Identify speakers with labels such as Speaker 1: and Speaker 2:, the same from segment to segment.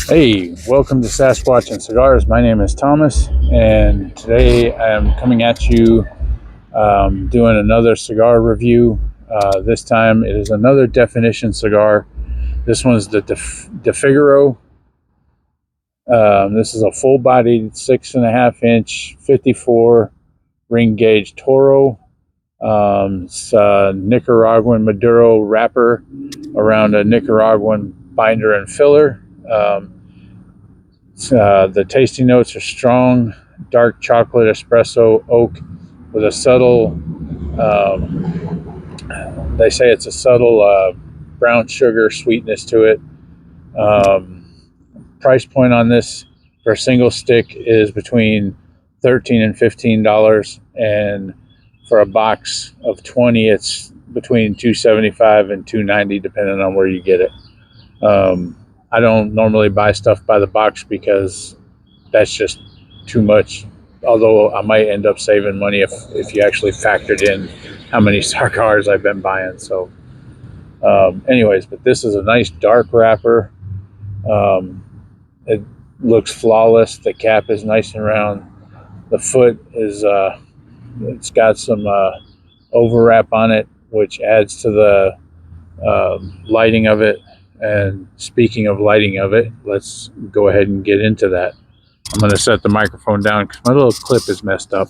Speaker 1: Hey, welcome to Sasquatch and Cigars. My name is Thomas, and today I am coming at you doing another cigar review. This time it is another Definition cigar. This one's the Defigero. This is a full-bodied 6.5-inch 54 ring gauge Toro. It's a Nicaraguan Maduro wrapper around a Nicaraguan binder and filler. The tasting notes are strong, dark chocolate, espresso, oak, with a subtle, they say it's a subtle brown sugar sweetness to it. Price point on this for a single stick is between $13 and $15, and for a box of 20, it's between $2.75 and $2.90, depending on where you get it. I don't normally buy stuff by the box because that's just too much. Although I might end up saving money if you actually factored in how many cigars I've been buying. So, anyways, but this is a nice dark wrapper. It looks flawless. The cap is nice and round. The foot is it's got some overwrap on it, which adds to the lighting of it. And speaking of lighting of it, let's go ahead and get into that. I'm going to set the microphone down because my little clip is messed up.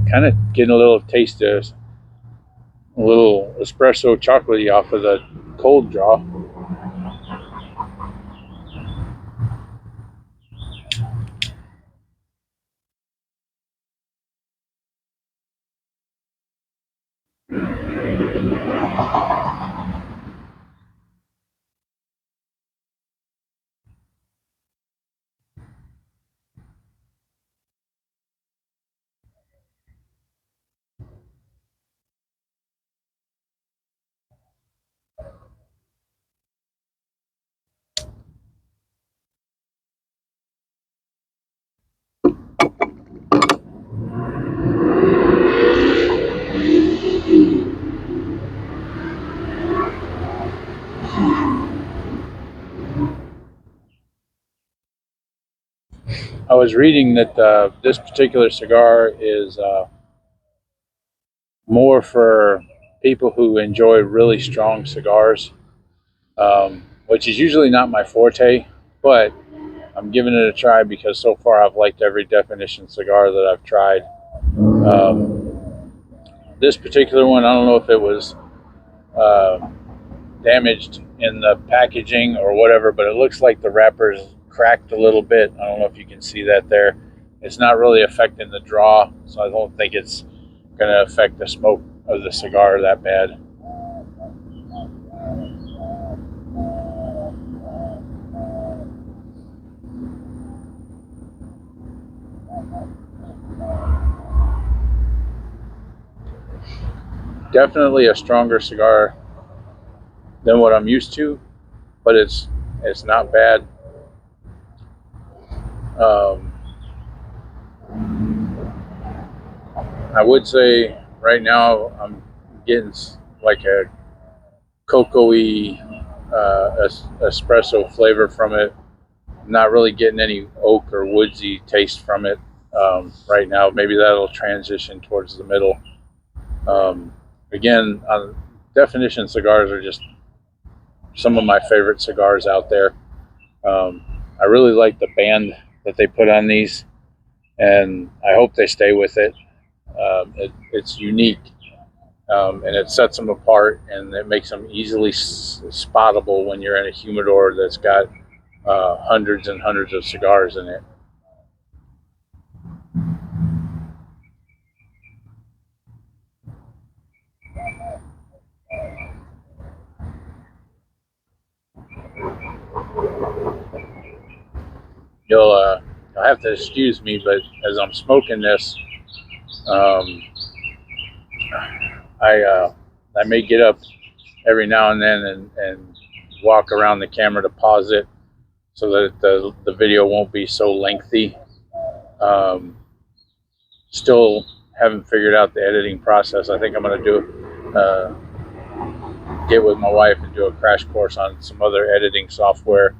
Speaker 1: Kind of getting a little taste of a little espresso chocolaty off of the cold draw. I was reading that this particular cigar is more for people who enjoy really strong cigars, which is usually not my forte, but I'm giving it a try because so far I've liked every Definition cigar that I've tried. This particular one, I don't know if it was damaged in the packaging or whatever, but it looks like the wrapper's cracked a little bit. I don't know if you can see that there. It's not really affecting the draw, so I don't think it's going to affect the smoke of the cigar that bad. Definitely a stronger cigar than what I'm used to, but it's not bad. I would say right now I'm getting like a cocoa-y espresso flavor from it. I'm not really getting any oak or woodsy taste from it right now. Maybe that'll transition towards the middle. Again, Definition cigars are just some of my favorite cigars out there. I really like the band that they put on these, and I hope they stay with it. It's unique, and it sets them apart, and it makes them easily spottable when you're in a humidor that's got hundreds and hundreds of cigars in it. You'll have to excuse me, but as I'm smoking this, I may get up every now and then and walk around the camera to pause it so that the video won't be so lengthy. Still haven't figured out the editing process. I think I'm going to get with my wife and do a crash course on some other editing software,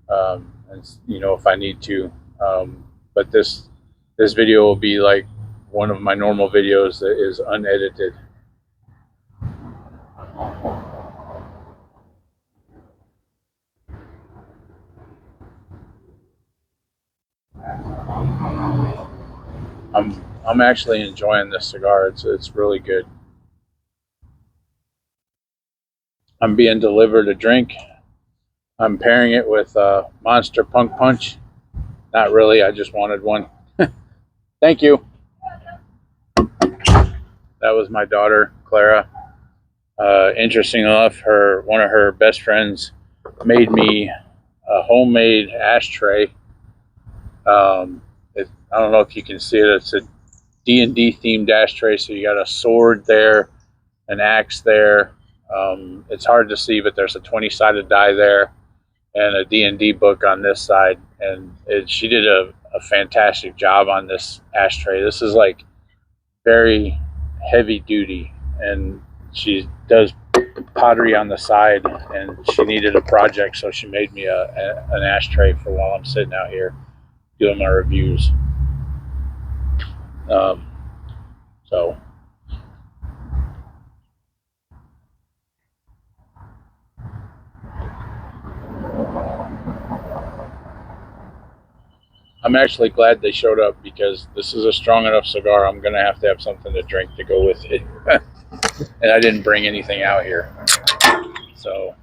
Speaker 1: and if I need to. But this video will be like one of my normal videos that is unedited. I'm actually enjoying this cigar. It's really good. I'm being delivered a drink. I'm pairing it with Monster Punk Punch. Not really, I just wanted one. Thank you. That was my daughter, Clara. Interesting enough, one of her best friends made me a homemade ashtray. I don't know if you can see it. It's a D&D themed ashtray, so you got a sword there, an axe there. It's hard to see, but there's a 20-sided die there and a D&D book on this side. And she did a fantastic job on this ashtray. This is like very heavy duty, and she does pottery on the side, and she needed a project, so she made me an ashtray for while I'm sitting out here doing my reviews. So I'm actually glad they showed up, because this is a strong enough cigar. I'm going to have something to drink to go with it. And I didn't bring anything out here. So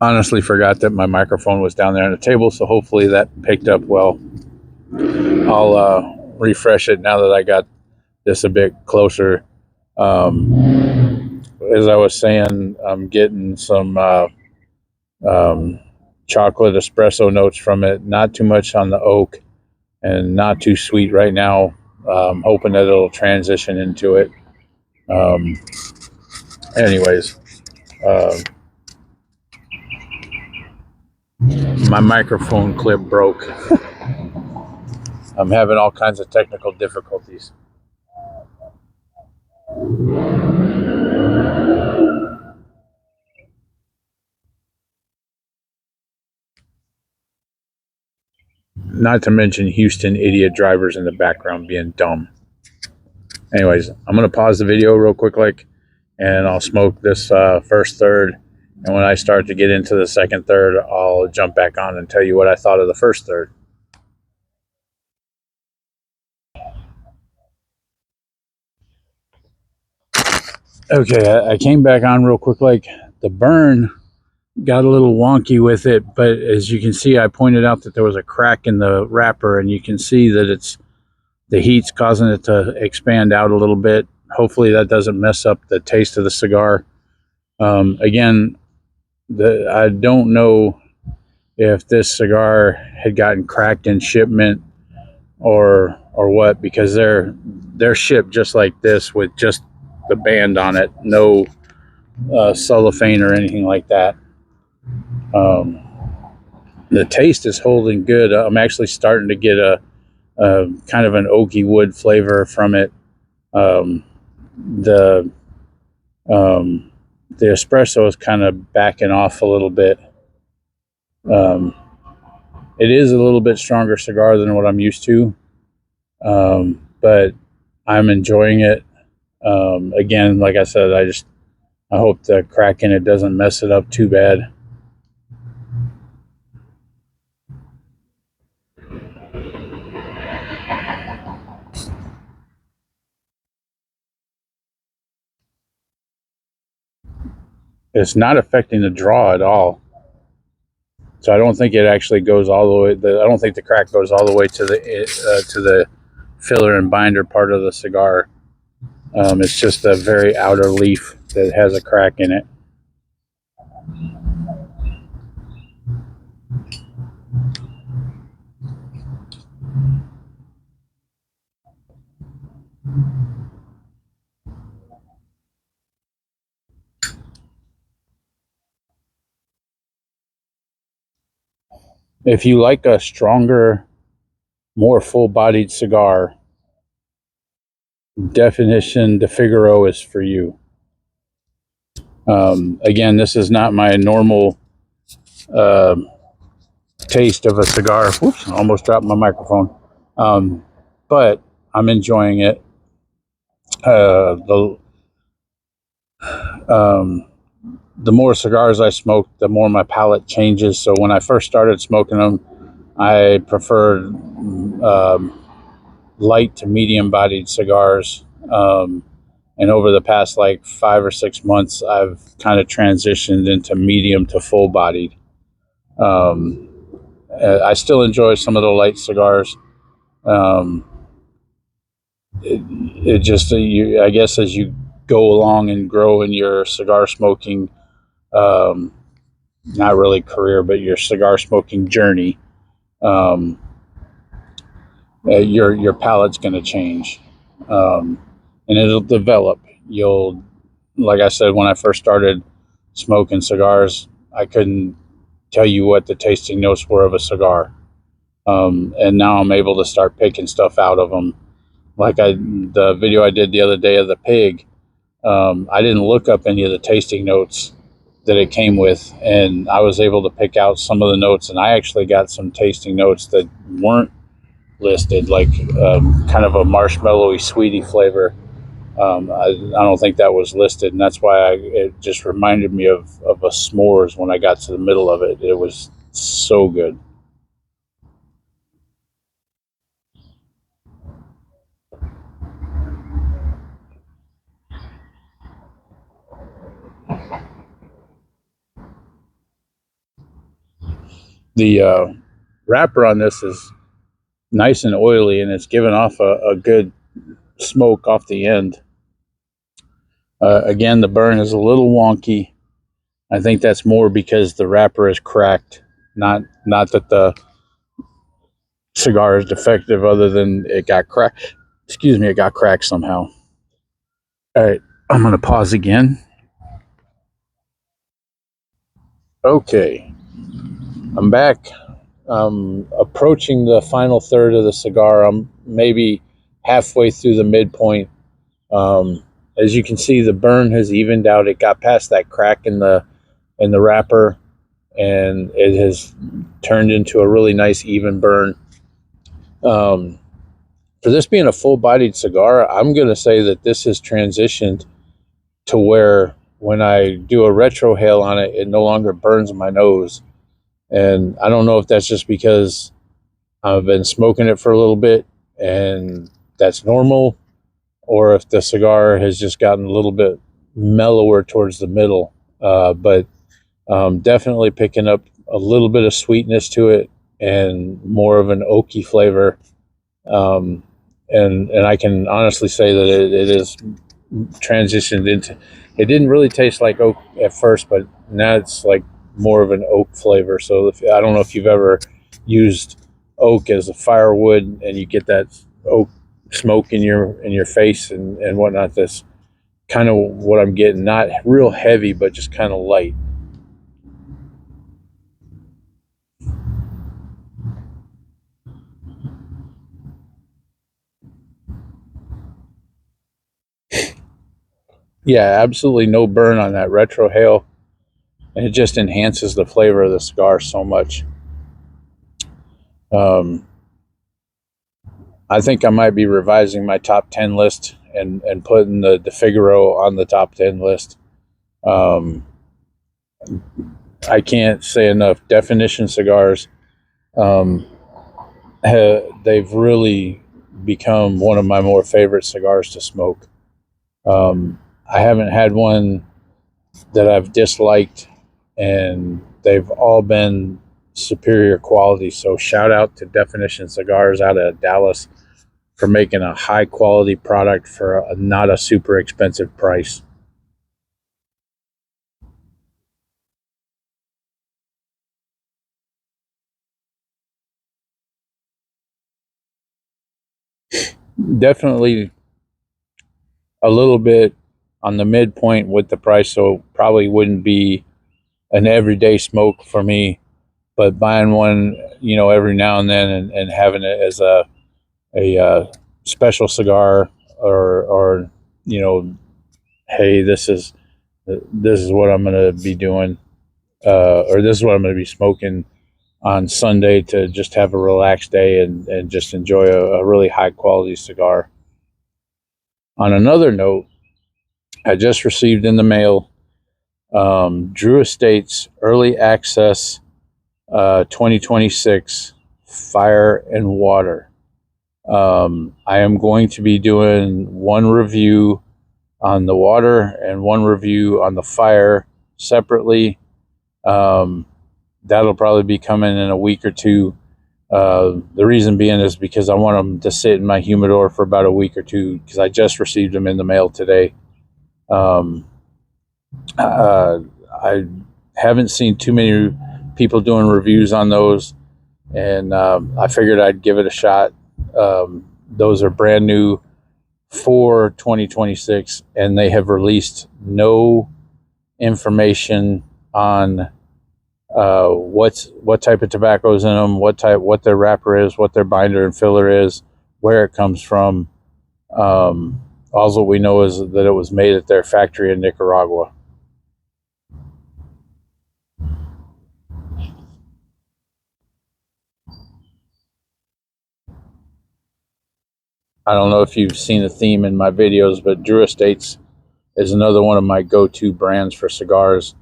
Speaker 1: honestly forgot that my microphone was down there on the table, so hopefully that picked up well. I'll refresh it now that I got this a bit closer. As I was saying, I'm getting some chocolate espresso notes from it. Not too much on the oak, and not too sweet right now. I'm hoping that it'll transition into it. Anyways, my microphone clip broke. I'm having all kinds of technical difficulties. Not to mention Houston idiot drivers in the background being dumb. Anyways, I'm going to pause the video real quick, and I'll smoke this first third. And when I start to get into the second third, I'll jump back on and tell you what I thought of the first third. Okay, I came back on real quick. The burn got a little wonky with it, but as you can see, I pointed out that there was a crack in the wrapper, and you can see that the heat's causing it to expand out a little bit. Hopefully that doesn't mess up the taste of the cigar. Again, I don't know if this cigar had gotten cracked in shipment or what, because they're shipped just like this with just the band on it, no cellophane or anything like that. The taste is holding good. I'm actually starting to get a kind of an oaky wood flavor from it. The espresso is kind of backing off a little bit. It is a little bit stronger cigar than what I'm used to, but I'm enjoying it. Again, like I said, I hope the crack in it doesn't mess it up too bad. It's not affecting the draw at all. So I don't think it actually goes all the way. I don't think the crack goes all the way to the filler and binder part of the cigar. It's just a very outer leaf that has a crack in it. If you like a stronger, more full-bodied cigar, Definition Defigero is for you. Again, this is not my normal uh, taste of a cigar. Oops, almost dropped my microphone. But I'm enjoying it. Um, the more cigars I smoke, the more my palate changes. So when I first started smoking them, I preferred light to medium bodied cigars. And over the past like 5 or 6 months, I've kind of transitioned into medium to full bodied. Um, I still enjoy some of the light cigars. Um, it just, I guess, as you go along and grow in your cigar smoking, um, not really career, but your cigar smoking journey, um, your palate's going to change, and it'll develop. You'll, like I said, when I first started smoking cigars, I couldn't tell you what the tasting notes were of a cigar, and now I'm able to start picking stuff out of them. Like the video I did the other day of the pig, I didn't look up any of the tasting notes that it came with, and I was able to pick out some of the notes, and I actually got some tasting notes that weren't listed, like kind of a marshmallowy, sweetie flavor. I don't think that was listed, and that's why it just reminded me of a s'mores when I got to the middle of it. It was so good. The wrapper on this is nice and oily, and it's giving off a good smoke off the end. Again, the burn is a little wonky. I think that's more because the wrapper is cracked, not that the cigar is defective, other than it got cracked. Excuse me, it got cracked somehow. All right, I'm going to pause again. Okay, I'm back. Approaching the final third of the cigar. I'm maybe halfway through the midpoint. As you can see, the burn has evened out. It got past that crack in the wrapper, and it has turned into a really nice even burn. Um, for this being a full-bodied cigar, I'm going to say that this has transitioned to where when I do a retrohale on it, it no longer burns my nose. And I don't know if that's just because I've been smoking it for a little bit and that's normal, or if the cigar has just gotten a little bit mellower towards the middle. But definitely picking up a little bit of sweetness to it and more of an oaky flavor. Um, and I can honestly say that it is transitioned into. It didn't really taste like oak at first, but now it's like more of an oak flavor. So I don't know if you've ever used oak as a firewood, and you get that oak smoke in your face and whatnot. That's kind of what I'm getting. Not real heavy, but just kind of light. Yeah, absolutely no burn on that retrohale, and it just enhances the flavor of the cigar so much. Um, I think I might be revising my top 10 list and putting the Defigero on the top 10 list. Um, I can't say enough. Definition Cigars, um, they've really become one of my more favorite cigars to smoke. I haven't had one that I've disliked, and they've all been superior quality. So shout out to Definition Cigars out of Dallas for making a high quality product for not a super expensive price. Definitely a little bit on the midpoint with the price, so probably wouldn't be an everyday smoke for me. but buying one, every now and then, and having it as a special cigar, or hey, this is what I'm going to be doing, or this is what I'm going to be smoking on Sunday, to just have a relaxed day and just enjoy a really high quality cigar. On another note, I just received in the mail Drew Estates Early Access 2026 Fire and Water. I am going to be doing one review on the water and one review on the fire separately. That'll probably be coming in a week or two. The reason being is because I want them to sit in my humidor for about a week or two, because I just received them in the mail today. I haven't seen too many people doing reviews on those, and I figured I'd give it a shot. Those are brand new for 2026, and they have released no information on what type of tobacco is in them, what their wrapper is, what their binder and filler is, where it comes from. All we know is that it was made at their factory in Nicaragua. I don't know if you've seen the theme in my videos, but Drew Estates is another one of my go-to brands for cigars.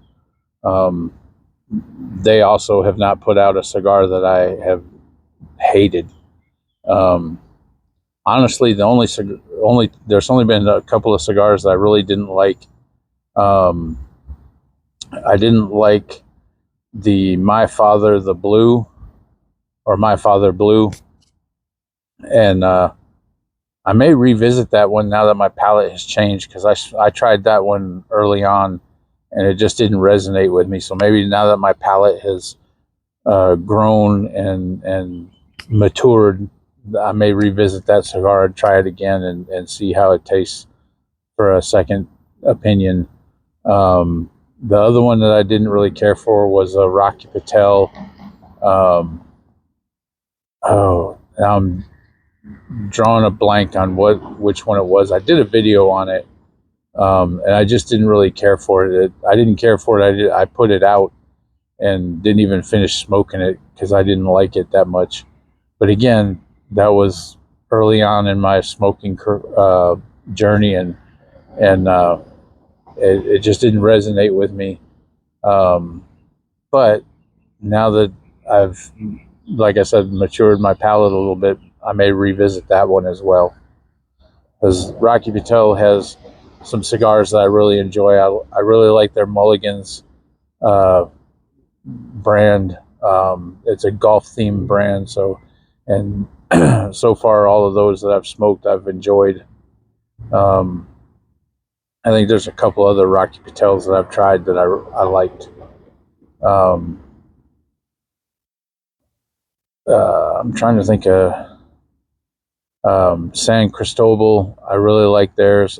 Speaker 1: They also have not put out a cigar that I have hated. Honestly, there's only been a couple of cigars that I really didn't like. I didn't like the My Father the Blue, or My Father Blue, and I may revisit that one now that my palate has changed, because I tried that one early on and it just didn't resonate with me. So maybe now that my palate has grown and matured, I may revisit that cigar and try it again and see how it tastes for a second opinion. The other one that I didn't really care for was a Rocky Patel. Now I'm drawing a blank on which one it was. I did a video on it, and I just didn't really care for it. I didn't care for it. I put it out and didn't even finish smoking it because I didn't like it that much. But again, that was early on in my smoking journey, and it just didn't resonate with me. But now that I've, like I said, matured my palate a little bit, I may revisit that one as well. Because Rocky Patel has some cigars that I really enjoy. I really like their Mulligans brand. It's a golf themed brand. So far, all of those that I've smoked, I've enjoyed. I think there's a couple other Rocky Patels that I've tried that I liked. I'm trying to think of San Cristobal. I really like theirs.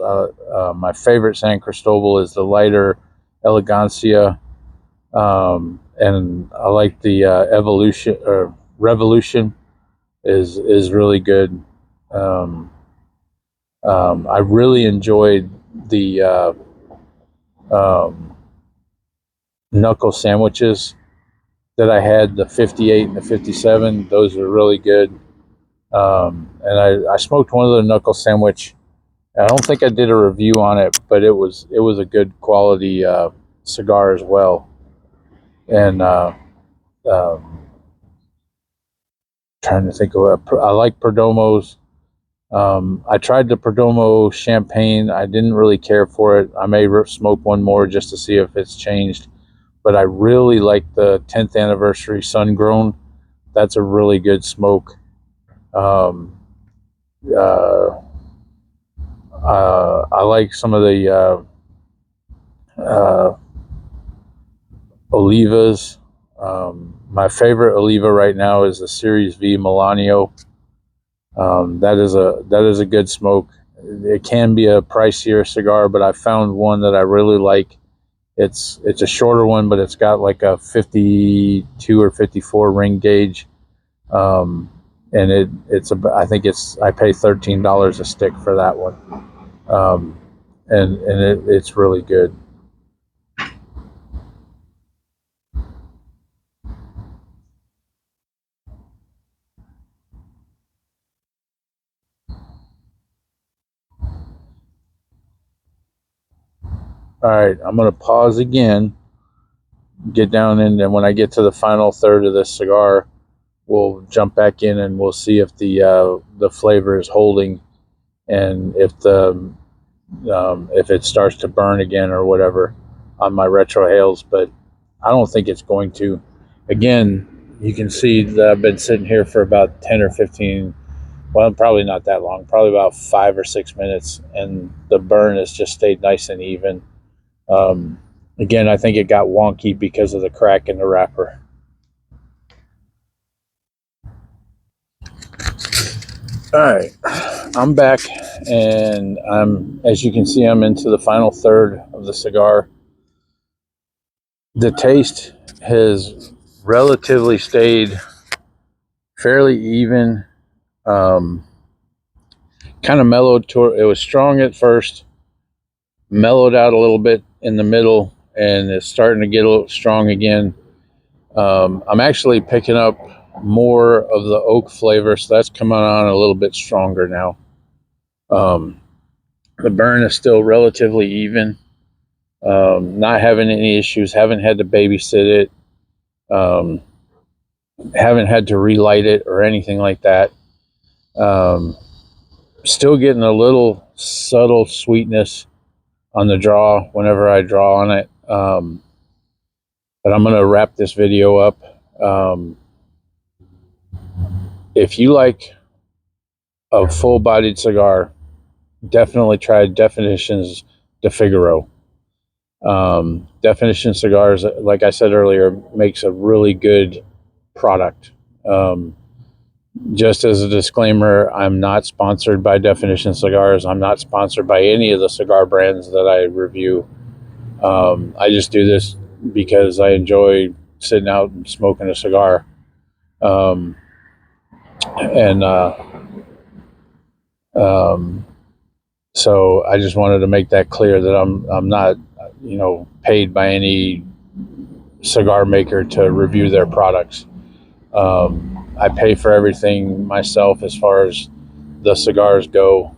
Speaker 1: My favorite San Cristobal is the lighter Elegancia, and I like the Evolution or Revolution is really good. I really enjoyed the knuckle sandwiches that I had, the 58 and the 57. Those are really good. And I smoked one of the knuckle sandwich. I don't think I did a review on it, but it was a good quality cigar as well. And trying to think of I like Perdomos. I tried the Perdomo champagne. I didn't really care for it. I may smoke one more just to see if it's changed. But I really like the 10th anniversary Sun Grown. That's a really good smoke. I like some of the Olivas. My favorite Oliva right now is the Series V Milanio. That is a good smoke. It can be a pricier cigar, but I found one that I really like It's a shorter one, but it's got like a 52 or 54 ring gauge. And I think I pay $13 a stick for that one. And it's really good. All right, I'm going to pause again, get down in, and when I get to the final third of this cigar, we'll jump back in and we'll see if the flavor is holding, and if it starts to burn again or whatever on my retrohales. But I don't think it's going to. Again, you can see that I've been sitting here for about 10 or 15, well, probably not that long, probably about 5 or 6 minutes, and the burn has just stayed nice and even. Again, I think it got wonky because of the crack in the wrapper. All right, I'm back, and as you can see, I'm into the final third of the cigar. The taste has relatively stayed fairly even, kind of mellowed. It was strong at first, mellowed out a little bit in the middle, and it's starting to get a little strong again. I'm actually picking up more of the oak flavor, so that's coming on a little bit stronger now. The burn is still relatively even. Not having any issues, haven't had to babysit it, haven't had to relight it or anything like that. Still getting a little subtle sweetness on the draw whenever I draw on it. But I'm going to wrap this video up. If you like a full-bodied cigar, definitely try Definition's Defigero. Definition Cigars, like I said earlier, makes a really good product. Just as a disclaimer, I'm not sponsored by Definition Cigars. I'm not sponsored by any of the cigar brands that I review. I just do this because I enjoy sitting out and smoking a cigar. So I just wanted to make that clear that I'm not, paid by any cigar maker to review their products. I pay for everything myself as far as the cigars go.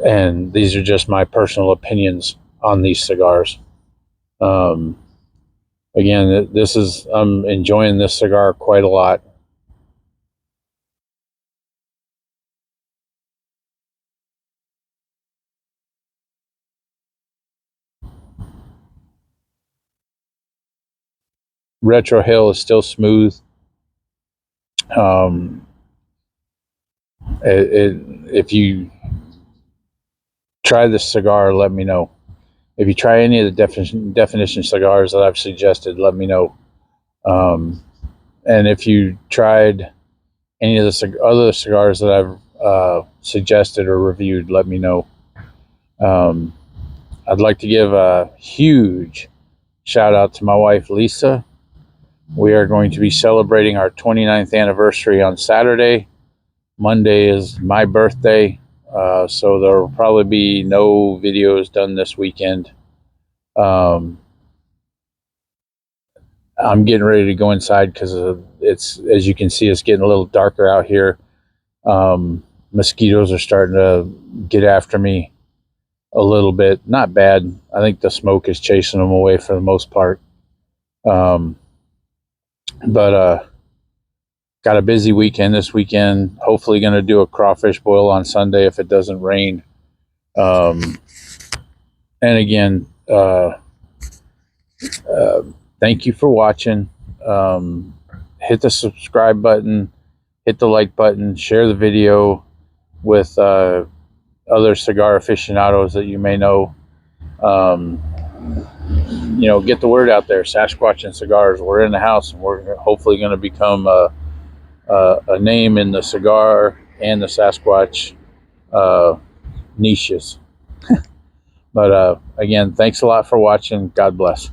Speaker 1: And these are just my personal opinions on these cigars. Again, I'm enjoying this cigar quite a lot. Retrohale is still smooth. If you try this cigar, let me know. If you try any of the Definition cigars that I've suggested, let me know. And if you tried any of the other cigars that I've suggested or reviewed, let me know. I'd like to give a huge shout out to my wife, Lisa. We are going to be celebrating our 29th anniversary on Saturday. Monday is my birthday, so there will probably be no videos done this weekend. I'm getting ready to go inside because it's, as you can see, it's getting a little darker out here. Mosquitoes are starting to get after me a little bit. Not bad. I think the smoke is chasing them away for the most part. But got a busy weekend this weekend. Hopefully going to do a crawfish boil on Sunday if it doesn't rain. And again, thank you for watching. Hit the subscribe button, hit the like button, share the video with other cigar aficionados that you may know. Get the word out there. Sasquatch and Cigars, we're in the house, and we're hopefully going to become a name in the cigar and the Sasquatch niches. But again, thanks a lot for watching. God bless.